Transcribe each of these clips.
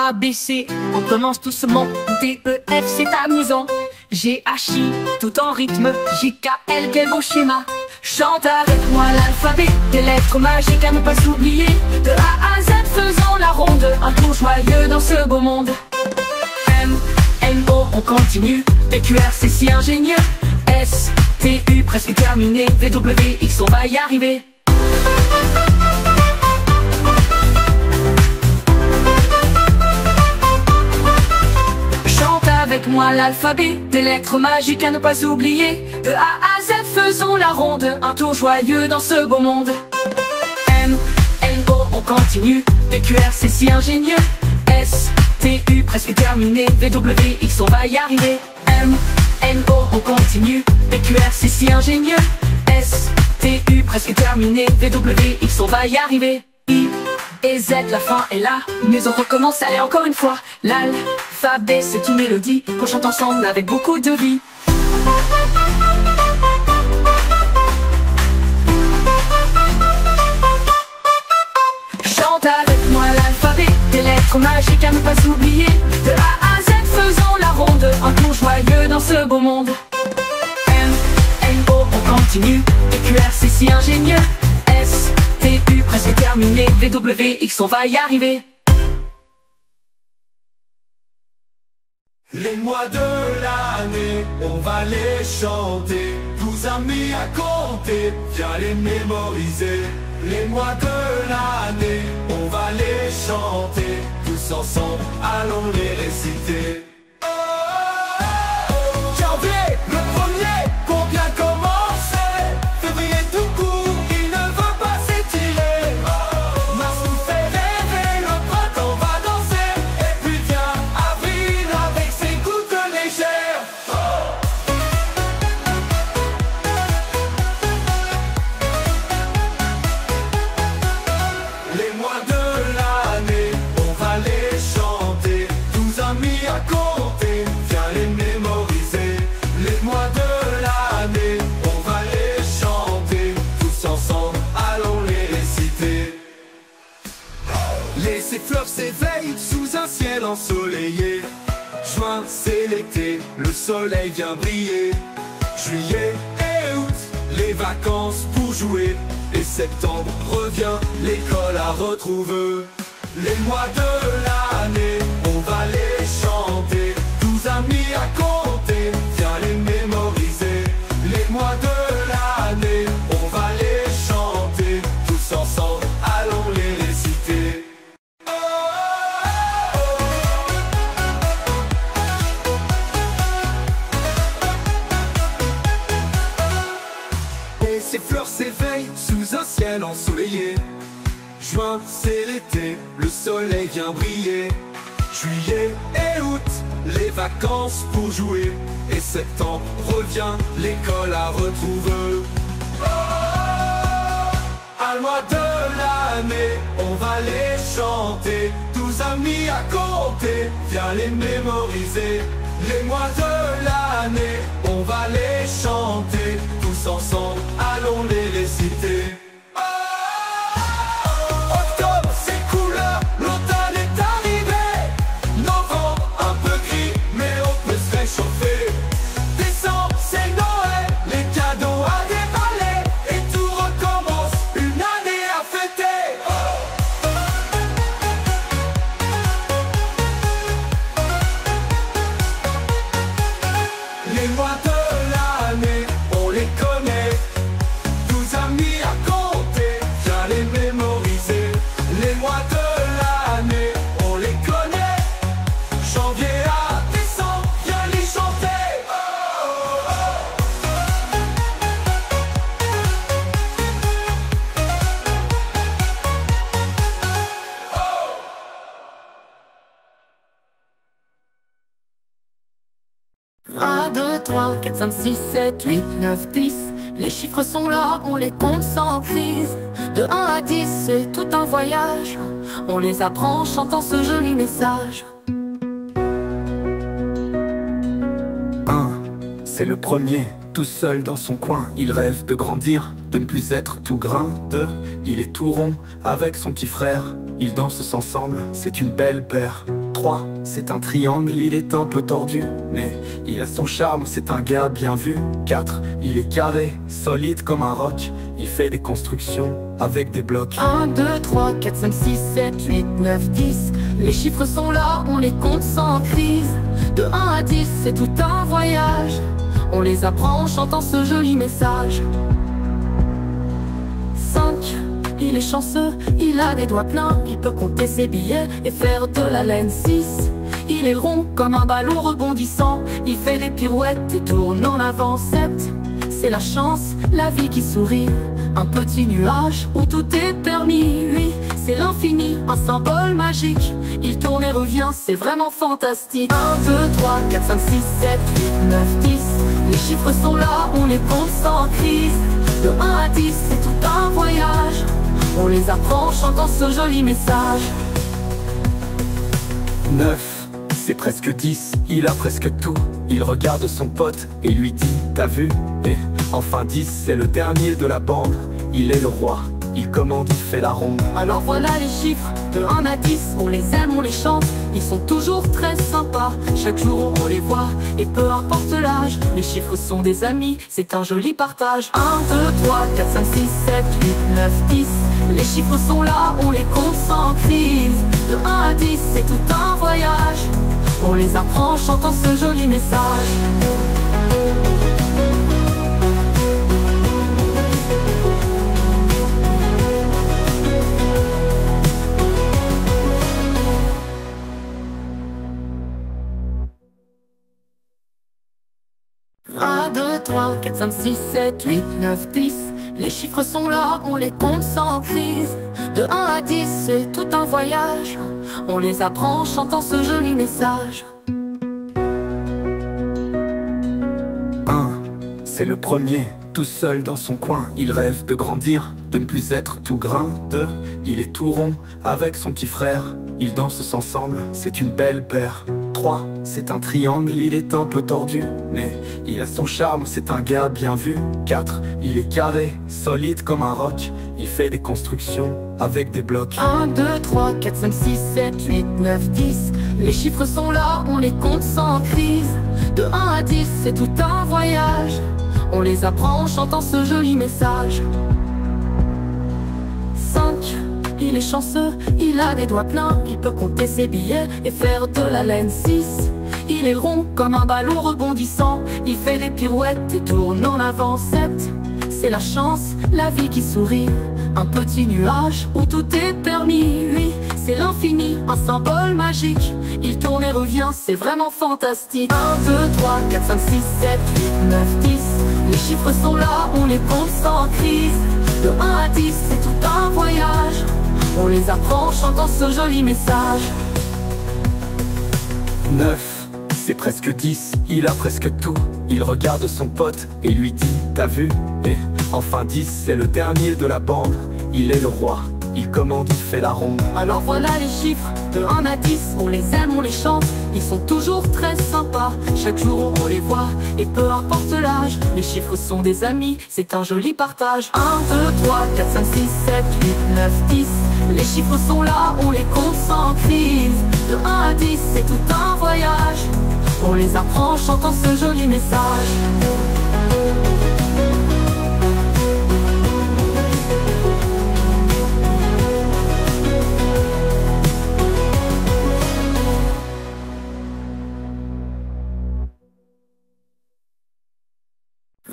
A, B, C, on commence doucement. D, E, F, c'est amusant. G, H, I, tout en rythme. J, K, L, quel beau schéma. Chante avec moi l'alphabet des lettres magiques à ne pas s'oublier. De A à Z, faisons la ronde, un tour joyeux dans ce beau monde. M, N, O, on continue. P, Q, R, c'est si ingénieux. S, T, U, presque terminé. V, W, X, on va y arriver. Chante avec moi l'alphabet des lettres magiques à ne pas oublier. De A à Z, faisons la ronde, un tour joyeux dans ce beau monde. M, N, O, on continue. P, Q, R, c'est si ingénieux. S, T, U, presque terminé. V, W, X, on va y arriver. M, N, O, on continue. P, Q, R, c'est si ingénieux. S, T, U, presque terminé. V, W, X, on va y arriver. I et Z, la fin est là, mais on recommence, allez encore une fois. L'alphabet, c'est une mélodie qu'on chante ensemble avec beaucoup de vie. Chante avec moi l'alphabet des lettres magiques à ne pas oublier. De A à Z, faisons la ronde, un tour joyeux dans ce beau monde. M, N, O, on continue. P, Q, R, c'est si ingénieux. S, T, U, presque terminé. V, W, X, on va y arriver. Les mois de l'année, on va les chanter. 12 amis à compter, viens les mémoriser. Les mois de l'année, on va les chanter. Tous ensemble, allons les réciter. Janvier, le premier, pour bien commencer. Février tout court, il ne veut pas s'étirer. Mars nous fait rêver, le printemps va danser. Et puis vient avril avec ses gouttes légères. Les mois de l'année, on va les chanter. 12 amis à compter, viens les mémoriser. Les mois de l'année, on va les chanter. Tous ensemble, allons les réciter. Laissez fleurs s'éveillent sous un ciel ensoleillé. Juin, c'est l'été, le soleil vient briller. Juillet et août, les vacances pour jouer. Et septembre revient, l'école à retrouver. Les mois de l'année, on va les chanter. 12 amis à compter, viens les mémoriser. Les mois de l'année, on va les chanter. Tous ensemble, allons les réciter. Et ces fleurs s'éveillent sous un ciel ensoleillé. Juin, c'est l'été, le soleil vient briller. Juillet et août, les vacances pour jouer. Et septembre revient, l'école à retrouver. À mois de l'année, on va les chanter. 12 amis à compter, viens les mémoriser. Les mois de l'année, on va les chanter. Tous ensemble, allons les réciter. Octobre, c'est couleur, l'automne est arrivé. Novembre, un peu gris, mais on peut se réchauffer. Décembre, c'est Noël, les cadeaux à déballer. Et tout recommence, une année à fêter. Les mois de l'année, on les connaît. 12 amis à compter, viens les mémoriser. Les mois de l'année, on les connaît. Janvier à décembre, viens les chanter. Un, 2, 3, 4, 5, 6, 7, 8, 9, 10. Les chiffres sont là, on les compte sans crise. De 1 à 10, c'est tout un voyage. On les apprend en chantant ce joli message. C'est le premier, tout seul dans son coin. Il rêve de grandir, de ne plus être tout grain. Il est tout rond avec son petit frère. Ils dansent ensemble, c'est une belle paire. 3, c'est un triangle, il est un peu tordu, mais il a son charme, c'est un gars bien vu. 4, il est carré, solide comme un roc, il fait des constructions avec des blocs. 1, 2, 3, 4, 5, 6, 7, 8, 9, 10. Les chiffres sont là, on les compte sans crise. De 1 à 10, c'est tout un voyage. On les apprend en chantant ce joli message. 5, il est chanceux, il a des doigts pleins, il peut compter ses billets et faire de la laine. 6, il est rond comme un ballon rebondissant, il fait des pirouettes et tourne en avant. 7, c'est la chance, la vie qui sourit, un petit nuage où tout est permis. 8, c'est l'infini, un symbole magique, il tourne et revient, c'est vraiment fantastique. 1, 2, 3, 4, 5, 6, 7, 8, 9, 10. Les chiffres sont là, on les compte sans crise. De 1 à 10, c'est tout un voyage. On les apprend en chantant ce joli message. 9, c'est presque 10, il a presque tout. Il regarde son pote et lui dit, t'as vu? Et enfin 10, c'est le dernier de la bande. Il est le roi, il commande, il fait la ronde. Alors voilà les chiffres, de 1 à 10, on les aime, on les chante. Ils sont toujours très sympas, chaque jour on les voit. Et peu importe l'âge, les chiffres sont des amis, c'est un joli partage. 1, 2, 3, 4, 5, 6, 7, 8, 9, 10. Les chiffres sont là, on les compte sans crise. De 1 à 10, c'est tout un voyage. On les apprend en chantant ce joli message. Un, 2, 3, 4, 5, 6, 7, 8, 9, 10. Les chiffres sont là, on les compte sans crise. De 1 à 10, c'est tout un voyage. On les apprend en chantant ce joli message. 1, c'est le premier, tout seul dans son coin. Il rêve de grandir, de ne plus être tout grain. 2, il est tout rond avec son petit frère. Ils dansent ensemble, c'est une belle paire. 3, c'est un triangle, il est un peu tordu, mais il a son charme, c'est un gars bien vu. 4, il est carré, solide comme un roc, il fait des constructions avec des blocs. 1, 2, 3, 4, 5, 6, 7, 8, 9, 10. Les chiffres sont là, on les compte sans crise. De 1 à 10, c'est tout un voyage. On les apprend en chantant ce joli message. 5, il est chanceux, il a des doigts pleins, il peut compter ses billets et faire de la laine. 6, il est rond comme un ballon rebondissant, il fait des pirouettes et tourne en avant. 7, c'est la chance, la vie qui sourit, un petit nuage où tout est permis. 8, c'est l'infini, un symbole magique, il tourne et revient, c'est vraiment fantastique. 1, 2, 3, 4, 5, 6, 7, 8, 9, 10. Les chiffres sont là, on les compte sans crise. De 1 à 10, c'est tout un voyage. On les apprend en chantant ce joli message. 9, c'est presque 10, il a presque tout. Il regarde son pote et lui dit, t'as vu? Et enfin 10, c'est le dernier de la bande. Il est le roi, il commande, il fait la ronde. Alors voilà les chiffres, de 1 à 10, on les aime, on les chante. Ils sont toujours très sympas, chaque jour on les voit. Et peu importe l'âge, les chiffres sont des amis, c'est un joli partage. 1, 2, 3, 4, 5, 6, 7, 8, 9, 10. Les chiffres sont là, on les compte sans crise. De 1 à 10, c'est tout un voyage. On les apprend en chantant ce joli message.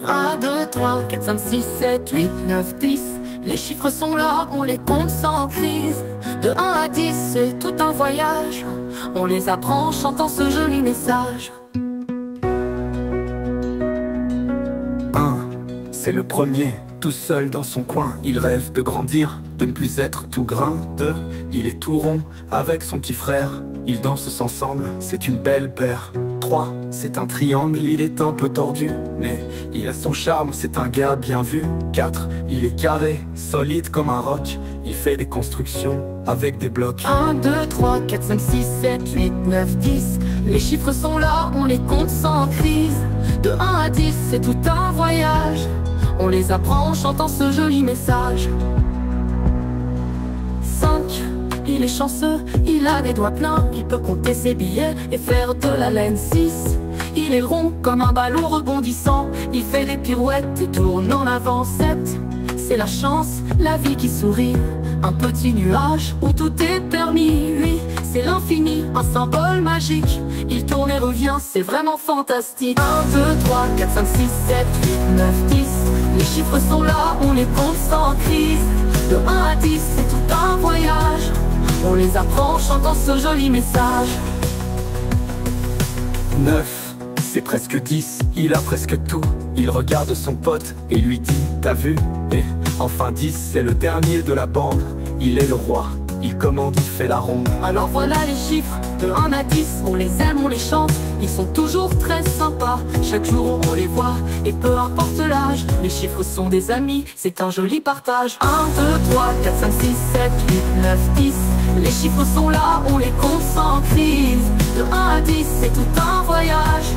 Un, 2, 3, 4, 5, 6, 7, 8, 9, 10. Les chiffres sont là, on les compte sans crise. De 1 à 10, c'est tout un voyage. On les apprend en chantant ce joli message. 1, c'est le premier, tout seul dans son coin. Il rêve de grandir, de ne plus être tout grain. 2, il est tout rond avec son petit frère. Ils dansent ensemble, c'est une belle paire. 3, c'est un triangle, il est un peu tordu, mais il a son charme, c'est un gars bien vu. 4, il est carré, solide comme un roc, il fait des constructions avec des blocs. 1, 2, 3, 4, 5, 6, 7, 8, 9, 10. Les chiffres sont là, on les compte sans crise. De 1 à 10, c'est tout un voyage. On les apprend en chantant ce joli message. 5, il est chanceux, il a des doigts pleins, il peut compter ses billets et faire de la laine 6. Il est rond comme un ballon rebondissant, il fait des pirouettes et tourne en avant 7. C'est la chance, la vie qui sourit, un petit nuage où tout est permis. Oui, c'est l'infini, un symbole magique, il tourne et revient, c'est vraiment fantastique. 1, 2, 3, 4, 5, 6, 7, 8, 9, 10. Les chiffres sont là, on les compte sans crise. De 1 à 10, c'est tout un voyage, on les apprend en chantant ce joli message. 9, c'est presque 10, il a presque tout. Il regarde son pote et lui dit: t'as vu? Et enfin 10, c'est le dernier de la bande. Il est le roi, il commande, il fait la ronde. Alors voilà les chiffres, de 1 à 10, on les aime, on les chante. Ils sont toujours très sympas, chaque jour on les voit. Et peu importe l'âge, les chiffres sont des amis, c'est un joli partage. 1, 2, 3, 4, 5, 6, 7, 8, 9, 10. Les chiffres sont là, on les compte sans crise. De 1 à 10, c'est tout un voyage,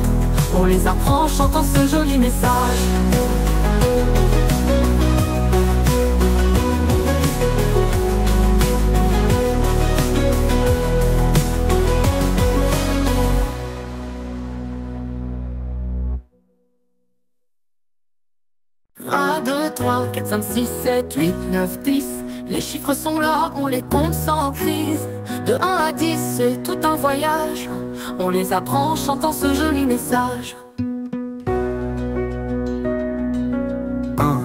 on les apprend en chantant ce joli message. Un, 2, 3, 4, 5, 6, 7, 8, 9, 10. Les chiffres sont là, on les compte sans crise. De 1 à 10, c'est tout un voyage, on les apprend en chantant ce joli message. 1,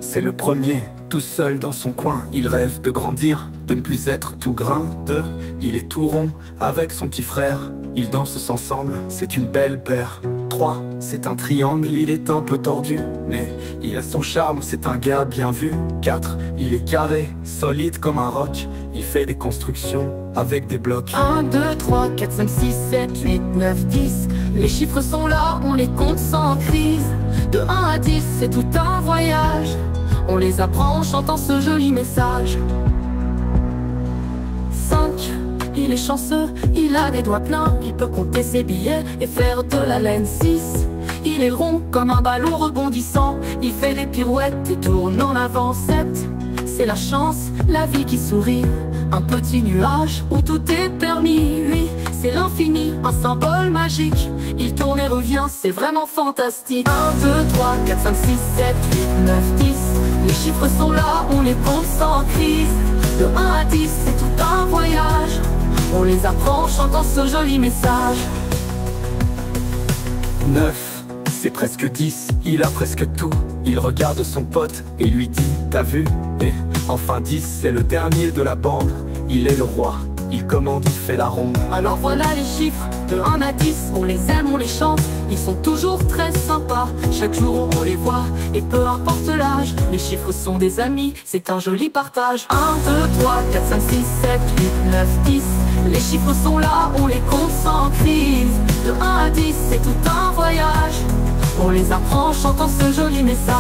c'est le premier, tout seul dans son coin. Il rêve de grandir, de ne plus être tout grain. 2, il est tout rond avec son petit frère. Ils dansent ensemble, c'est une belle paire. 3, c'est un triangle, il est un peu tordu, mais il a son charme, c'est un gars bien vu. 4, il est carré, solide comme un roc. Il fait des constructions avec des blocs. 1, 2, 3, 4, 5, 6, 7, 8, 9, 10. Les chiffres sont là, on les compte sans crise. De 1 à 10, c'est tout un voyage, on les apprend en chantant ce joli message. 5, il est chanceux, il a des doigts pleins, il peut compter ses billets et faire de la laine 6. Il est rond comme un ballon rebondissant, il fait des pirouettes et tourne en avant 7. C'est la chance, la vie qui sourit, un petit nuage où tout est permis. Oui, c'est l'infini, un symbole magique, il tourne et revient, c'est vraiment fantastique. 1, 2, 3, 4, 5, 6, 7, 8, 9, 10. Les chiffres sont là, on les compte sans crise. De 1 à 10, c'est tout un voyage, on les apprend en chantant ce joli message. 9, c'est presque 10, il a presque tout. Il regarde son pote et lui dit: t'as vu? Et enfin 10, c'est le dernier de la bande. Il est le roi, il commande, il fait la ronde. Alors voilà les chiffres, de 1 à 10, on les aime, on les chante. Ils sont toujours très sympas, chaque jour on les voit. Et peu importe l'âge, les chiffres sont des amis, c'est un joli partage. 1, 2, 3, 4, 5, 6, 7, 8, 9, 10. Les chiffres sont là, on les compte sans crise. De 1 à 10, c'est tout un voyage, on les apprend en chantant ce joli message.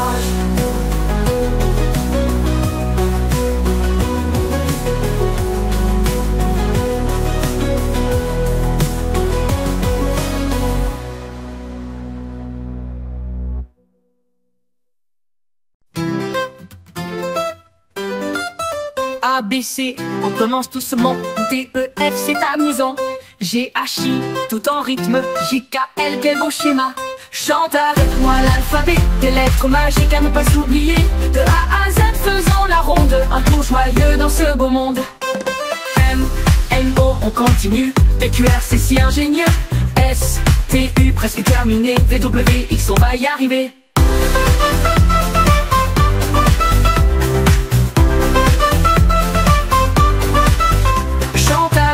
A, B, C, on commence doucement. D, E, F, c'est amusant. G, H, I, tout en rythme. J, K, L, quel beau schéma. Chante avec moi l'alphabet, des lettres magiques à ne pas oublier. De A à Z, faisons la ronde, un tour joyeux dans ce beau monde. M, N, O, on continue. P, Q, R, c'est si ingénieux. S, T, U, presque terminé. V, W, X, on va y arriver.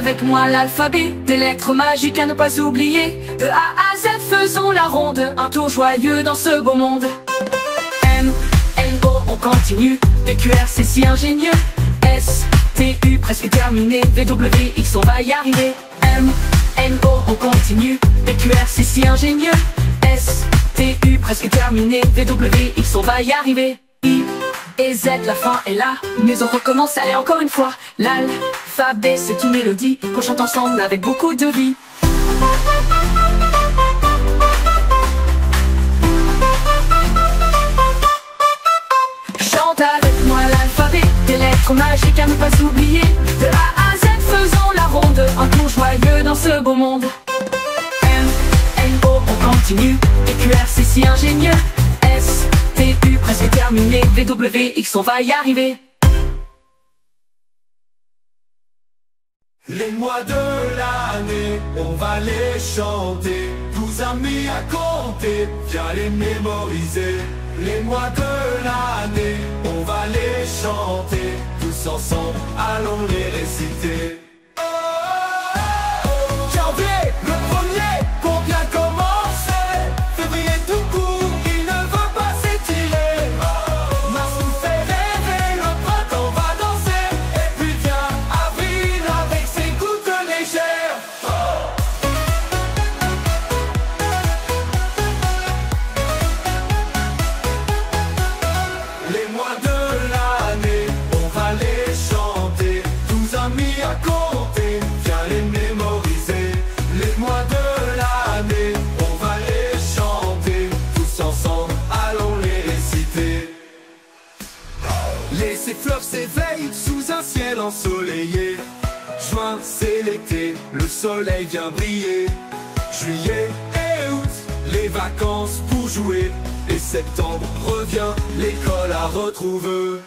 Avec moi l'alphabet, des lettres magiques à ne pas oublier. De A à Z, faisons la ronde, un tour joyeux dans ce beau monde. M, N, O, on continue. P, Q, R, c'est si ingénieux. S, T, U, presque terminé. V, W, X, on va y arriver. M, N, O, on continue. P, Q, R, c'est si ingénieux. S, T, U, presque terminé. V, W, X, on va y arriver. I et Z, la fin est là, mais on recommence, allez encore une fois. L'alphabet, c'est une mélodie qu'on chante ensemble avec beaucoup de vie. Chante avec moi l'alphabet, des lettres magiques à ne pas oublier. De A à Z, WX, on va y arriver. Les mois de l'année, on va les chanter. 12 amis à compter, viens les mémoriser. Les mois de l'année, on va les chanter. Tous ensemble, allons les réciter. Janvier, le premier, pour bien commencer. Février tout court, il ne veut pas s'étirer. Mars nous fait rêver, le printemps va danser. Et puis vient avril avec ses gouttes légères. Les mois de l'année, on va les chanter. 12 amis à compter, viens les mémoriser. Les mois de l'année, on va les chanter. Tous ensemble, allons les réciter. Les fleurs s'éveillent sous un ciel ensoleillé. Juin, c'est l'été, le soleil vient briller. Juillet et août, les vacances pour jouer. Et septembre revient, l'école à retrouver.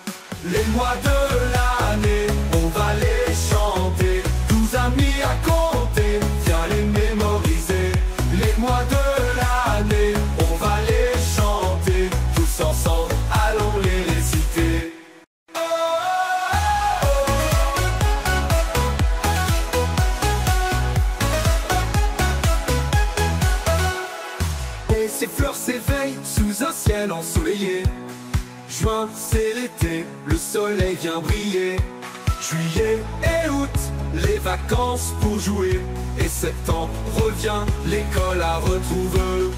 Les mois de l'année, on va les chanter. 12 amis à compter, viens les mémoriser. Les mois de l'année, on va les chanter. Tous ensemble, allons les réciter. Et ces fleurs s'éveillent sous un ciel ensoleillé. Juin, c'est l'été, le soleil vient briller. Juillet et août, les vacances pour jouer. Et septembre revient, l'école à retrouver.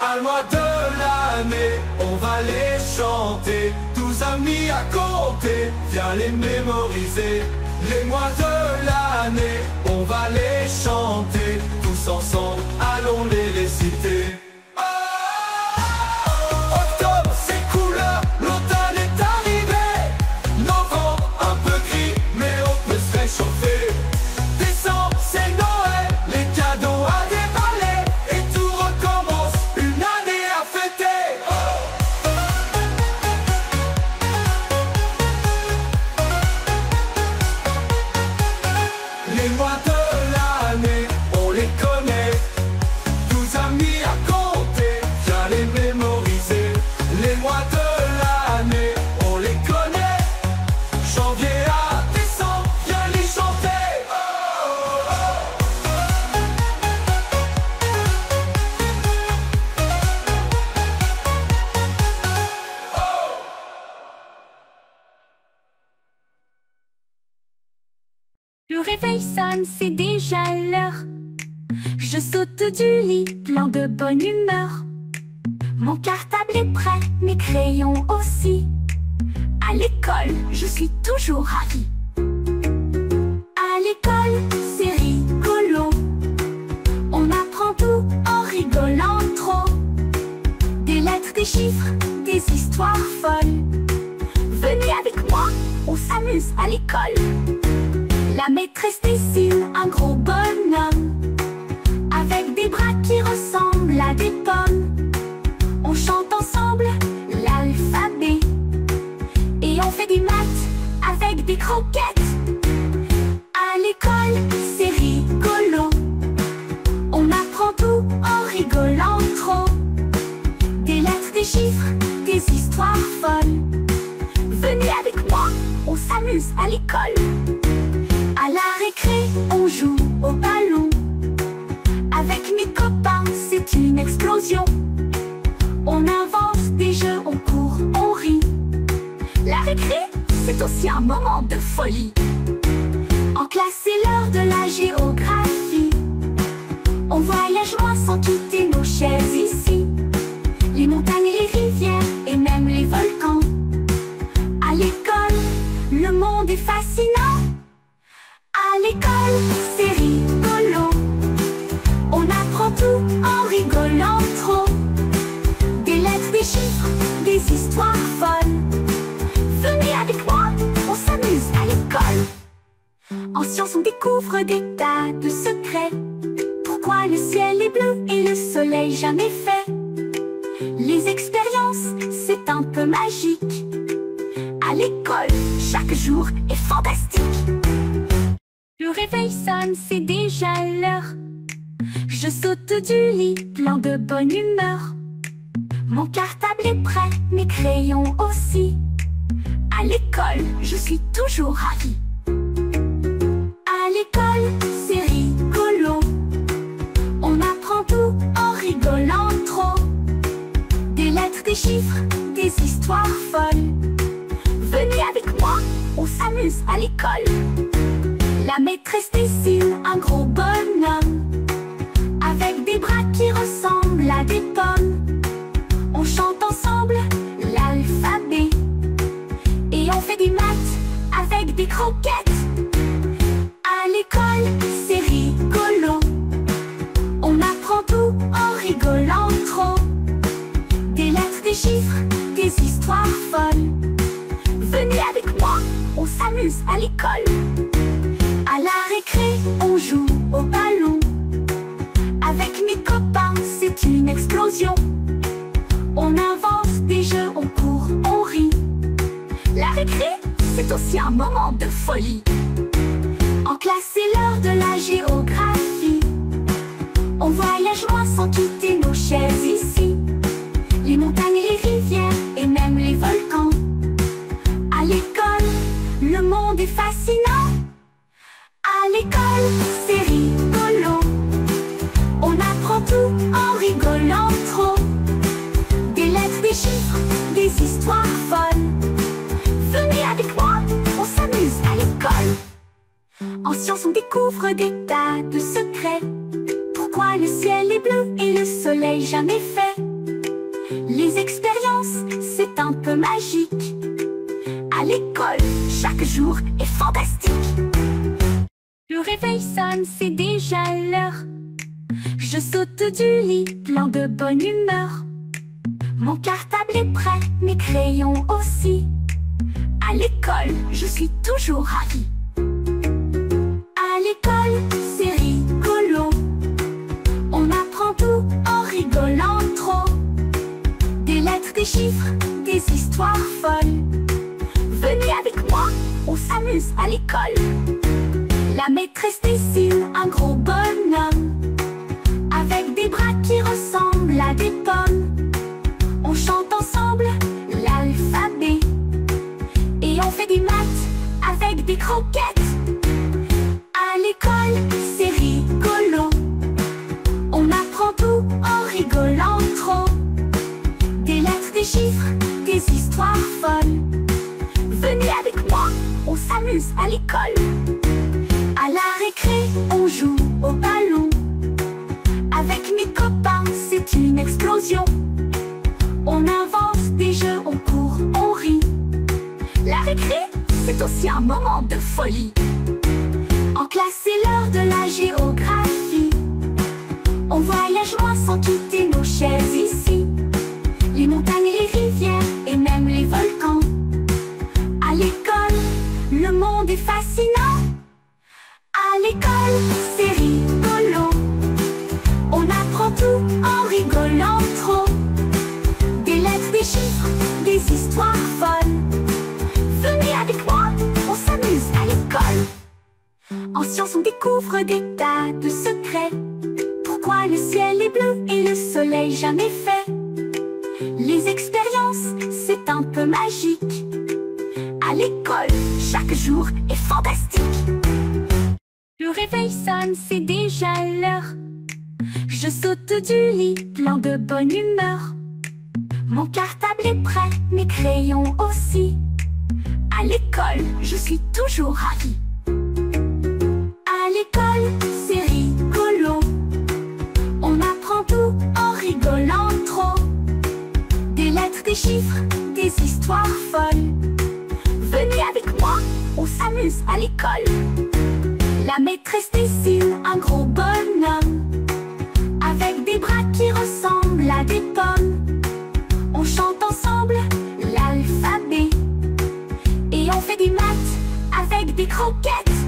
À mois de l'année, on va les chanter. 12 amis à compter, viens les mémoriser. Les mois de l'année, on va les chanter. Tous ensemble, allons les réciter. Octobre, c'est couleur, l'automne est arrivé. Novembre, un peu gris, mais on peut se réchauffer. Décembre, c'est Noël, les cadeaux à déballer. Et tout recommence, une année à fêter. Les mois de l'année, on les connaît. 12 amis à compter, viens les mémoriser. Les mois de l'année, on les connaît. Janvier à décembre, viens les chanter. Le réveil sonne, c'est déjà l'heure. Je saute du lit, plein de bonne humeur. Mon cartable est prêt, mes crayons aussi. À l'école, je suis toujours ravie. À l'école, c'est rigolo. On apprend tout en rigolant trop. Des lettres, des chiffres, des histoires folles. Venez avec moi, on s'amuse à l'école. La maîtresse dessine un gros bonhomme avec des bras qui ressemblent à des pommes. On chante ensemble l'alphabet et on fait des maths avec des croquettes. À l'école, c'est rigolo. On apprend tout en rigolant trop. Des lettres, des chiffres, des histoires folles. Venez avec moi, on s'amuse à l'école. À la récré, on joue au ballon. Avec mes copains, c'est une explosion. On invente des jeux, on court, on rit. La récré, c'est aussi un moment de folie. En classe, c'est l'heure de la géographie. On voyage loin sans quitter nos chaises ici. Les montagnes et les rivières et même les volcans. À l'école, le monde est fascinant. À l'école, c'est rigolo. On apprend tout en rigolant trop. Des lettres, des chiffres, des histoires folles. Venez avec moi, on s'amuse à l'école. En sciences, on découvre des tas de secrets. Pourquoi le ciel est bleu et le soleil jamais fait? Les expériences expérience, c'est un peu magique. À l'école, chaque jour est fantastique. Le réveil sonne, c'est déjà l'heure. Je saute du lit, plein de bonne humeur. Mon cartable est prêt, mes crayons aussi. À l'école, je suis toujours ravie. À l'école, c'est rigolo. On apprend tout en rigolant trop. Des lettres, des chiffres, des histoires folles. Venez avec moi, on s'amuse à l'école. La maîtresse dessine un gros bonhomme avec des bras qui ressemblent à des pommes. On chante ensemble l'alphabet et on fait des maths avec des croquettes. À l'école, c'est rigolo. On apprend tout en rigolant trop. Des lettres, des chiffres, des histoires folles. Venez avec moi, on s'amuse à l'école. À la récré, on joue au ballon. Avec mes copains, c'est une explosion. On invente des jeux, on court, on rit. La récré, c'est aussi un moment de folie. En classe, c'est l'heure de la géographie. On voyage loin sans quitter nos chaises ici. Les montagnes et les rivières et même les volcans. À l'école, le monde est fascinant. À l'école, c'est rigolo. On apprend tout en rigolant trop. Des lettres, des chiffres, des histoires folles. Venez avec moi, on s'amuse à l'école. En science, on découvre des tas de secrets. Pourquoi le ciel est bleu et le soleil jamais fait? Les expériences, c'est un peu magique. À l'école, chaque jour est fantastique. Le réveil sonne, c'est déjà l'heure. Je saute du lit, plein de bonne humeur. Mon cartable est prêt, mes crayons aussi. À l'école, je suis toujours ravie. À l'école, c'est rigolo. On apprend tout en rigolant trop. Des lettres, des chiffres, des histoires folles. Venez avec moi, on s'amuse à l'école. La maîtresse dessine un gros bonhomme avec des bras qui ressemblent à des pommes. On chante ensemble l'alphabet et on fait des maths avec des croquettes. À l'école, c'est rigolo. On apprend tout en rigolant trop. Des lettres, des chiffres, des histoires folles. Venez avec moi, on s'amuse à l'école. À la récré, on joue au ballon. Avec mes copains, c'est une explosion. On invente des jeux, on court, on rit. La récré, c'est aussi un moment de folie. En classe, c'est l'heure de la géographie. On voyage loin sans quitter nos chaises ici. Les montagnes et les rivières et même les volcans. À l'école, le monde est fascinant. À l'école, c'est rigolo. On apprend tout en rigolant trop. Des lettres, des chiffres, des histoires folles. Venez avec moi, on s'amuse à l'école. En science, on découvre des tas de secrets. Pourquoi le ciel est bleu et le soleil jamais fait? Les expériences, c'est un peu magique. À l'école, chaque jour est fantastique. Le réveil sonne, c'est déjà l'heure. Je saute du lit, plein de bonne humeur. Mon cartable est prêt, mes crayons aussi. À l'école, je suis toujours ravie. À l'école, c'est rigolo. On apprend tout en rigolant trop. Des lettres, des chiffres, des histoires folles. Venez avec moi, on s'amuse à l'école. La maîtresse dessine un gros bonhomme avec des bras qui ressemblent à des pommes. On chante ensemble l'alphabet et on fait des maths avec des croquettes.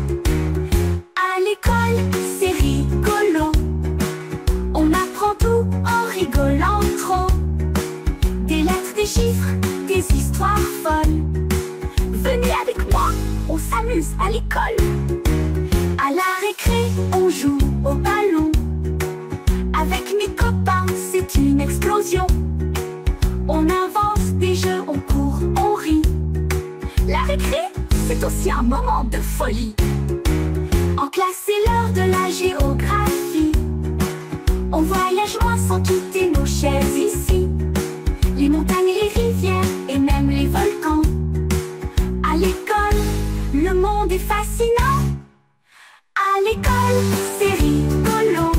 À l'école, c'est rigolo. On apprend tout en rigolant trop. Des lettres, chiffres, des histoires folles. Venez avec moi, on s'amuse à l'école. À la récré, on joue au ballon. Avec mes copains, c'est une explosion. On invente des jeux, on court, on rit. La récré, c'est aussi un moment de folie. En classe, c'est l'heure de la géographie. On voyage loin sans quitter nos chaises ici. Les montagnes, les rivières et même les volcans. À l'école, le monde est fascinant. À l'école, c'est rigolo.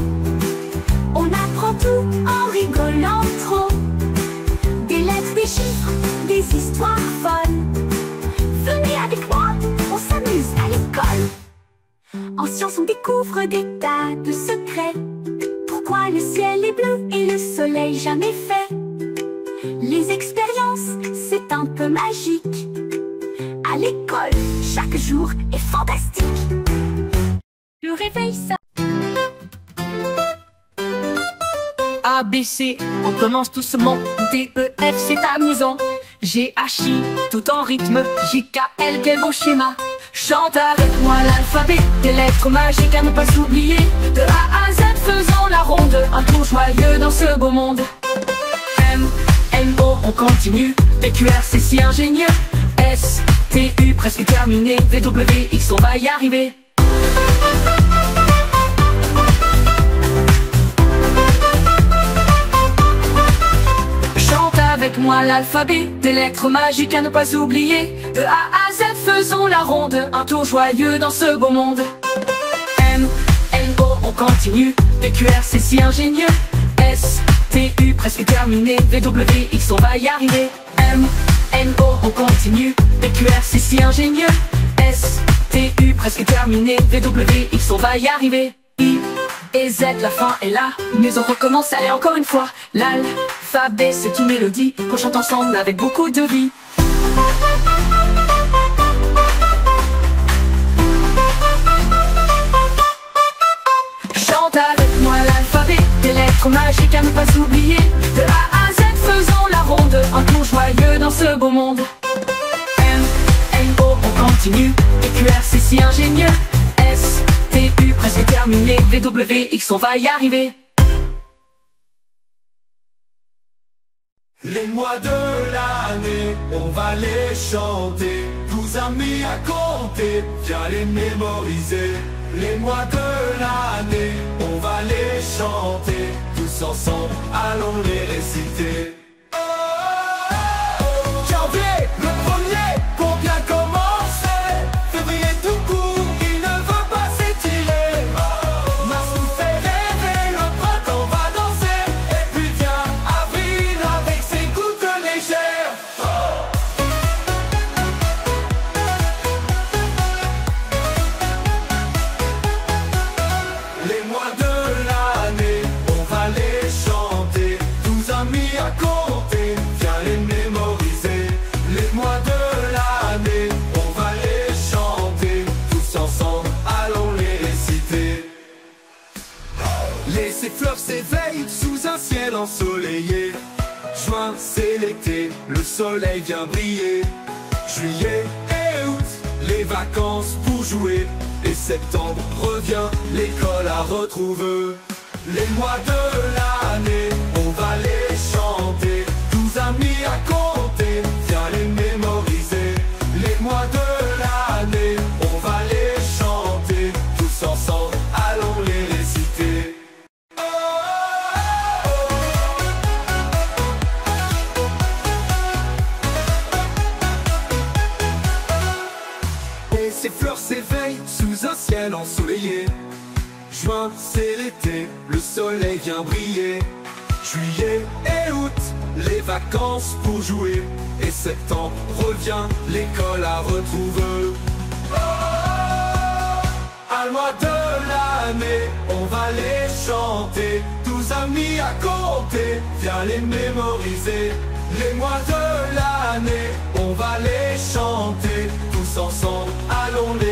On apprend tout en rigolant trop. Des lettres, des chiffres, des histoires folles. Venez avec moi, on s'amuse à l'école. En sciences, on découvre des tas de secrets. Pourquoi le ciel est bleu et le soleil jamais fait? Les expériences, c'est un peu magique. À l'école, chaque jour est fantastique. Le réveil, ça... A, B, C, on commence doucement. D, E, F, c'est amusant. G, H, I, tout en rythme. J, K, L, quel beau schéma. Chante avec moi l'alphabet, des lettres magiques à ne pas s'oublier. De A à Z, faisons la ronde, un tour joyeux dans ce beau monde. M, N, O, on continue. P, Q, R, c'est si ingénieux. S, T, U, presque terminé. V, W, X, on va y arriver. Avec moi l'alphabet, des lettres magiques à ne pas oublier. De A à Z, faisons la ronde, un tour joyeux dans ce beau monde. M, N, O, on continue. P, Q, R, c'est si ingénieux. S, T, U, presque terminé. V, W, X, on va y arriver. M, N, O, on continue. P, Q, R, c'est si ingénieux. S, T, U, presque terminé. V, W, X, on va y arriver. I et Z, la fin est là, mais on recommence, allez encore une fois. L'alphabet, c'est une mélodie qu'on chante ensemble avec beaucoup de vie. Chante avec moi l'alphabet, des lettres magiques à ne pas oublier. De A à Z, faisons la ronde, un tour joyeux dans ce beau monde. M, N, O, on continue. P, Q, R, c'est si ingénieux. S, T, U, presque terminé. V, W, X, on va y arriver. Les mois de l'année, on va les chanter. 12 amis à compter, viens les mémoriser. Les mois de l'année, on va les chanter. Tous ensemble, allons les réciter. Janvier, le premier, pour bien commencer. Février tout court, il ne veut pas s'étirer. Mars nous fait rêver, le printemps va danser. Et puis vient avril avec ses gouttes légères. Les mois de l'année, on va les chanter. 12 amis à compter, viens les mémoriser. Les mois de l'année, on va les chanter. Tous ensemble, allons les réciter. Les fleurs s'éveillent sous un ciel ensoleillé. Juin, c'est l'été, le soleil vient briller. Juillet et août, les vacances pour jouer. Et septembre revient, l'école à retrouver. Les mois de l'année, on va les chanter. 12 amis à compter, viens les mémoriser. Les mois de l'année, on va les chanter. Tous ensemble, allons les réciter. Et ces fleurs s'éveillent sous un ciel ensoleillé. Juin, c'est l'été, le soleil vient briller. Juillet et août, les vacances pour jouer. Et septembre revient, l'école à retrouver. À mois de l'année, on va les chanter. 12 amis à compter, viens les mémoriser. Les mois de l'année, on va les chanter. Tous ensemble, allons les